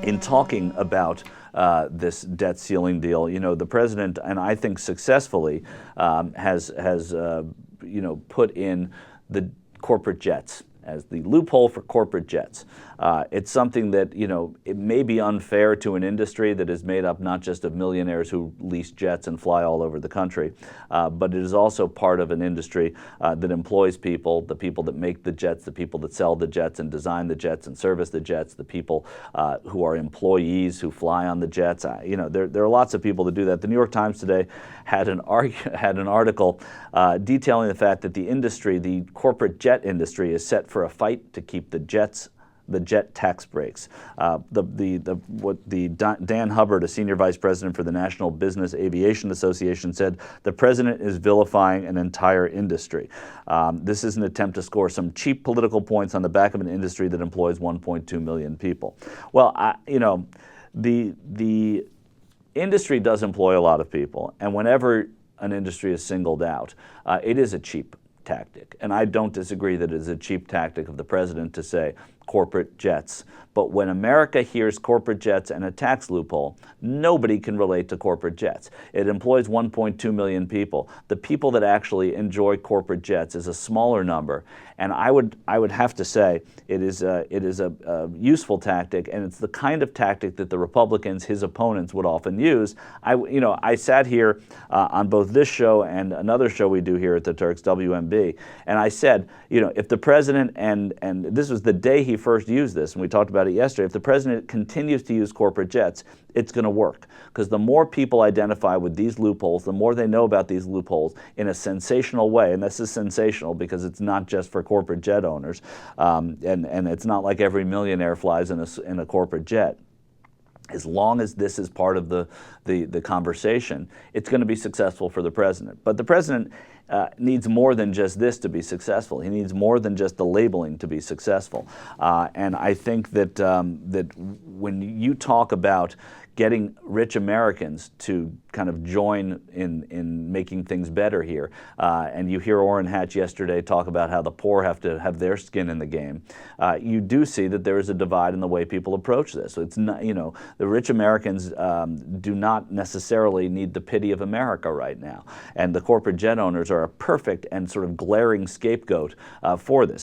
in talking about this debt ceiling deal, you know, the president, and I think successfully, has put in the corporate jets as the loophole for corporate jets. It's something that, you know, it may be unfair to an industry that is made up not just of millionaires who lease jets and fly all over the country, but it is also part of an industry that employs people, the people that make the jets, the people that sell the jets and design the jets and service the jets, the people who are employees who fly on the jets. You know, there are lots of people that do that. The New York Times today had an article detailing the fact that the industry, the corporate jet industry, is set for a fight to keep the jet tax breaks. Dan Hubbard, a senior vice president for the National Business Aviation Association, said the president is vilifying an entire industry. This is an attempt to score some cheap political points on the back of an industry that employs 1.2 million people. Well, you know, the industry does employ a lot of people, and whenever an industry is singled out, it is a cheap tactic. And I don't disagree that it is a cheap tactic of the president to say corporate jets. But when America hears corporate jets and a tax loophole, nobody can relate to corporate jets. It employs 1.2 million people. The people that actually enjoy corporate jets is a smaller number. And I would have to say it is a useful tactic, and it's the kind of tactic that the Republicans, his opponents, would often use. I sat here on both this show and another show we do here at the Turks, WMB, and I said, you know, if the president, and this was the day he first used this, and we talked about it yesterday, if the president continues to use corporate jets, it's going to work. Because the more people identify with these loopholes, the more they know about these loopholes in a sensational way, and this is sensational because it's not just for corporate jet owners, and it's not like every millionaire flies in a corporate jet. As long as this is part of the conversation, it's going to be successful for the president. But the president needs more than just this to be successful. He needs more than just the labeling to be successful. And I think that that when you talk about getting rich Americans to kind of join in making things better here, and you hear Orrin Hatch yesterday talk about how the poor have to have their skin in the game, you do see that there is a divide in the way people approach this. So it's not, you know, the rich Americans do not necessarily need the pity of America right now, and the corporate jet owners are a perfect and sort of glaring scapegoat for this.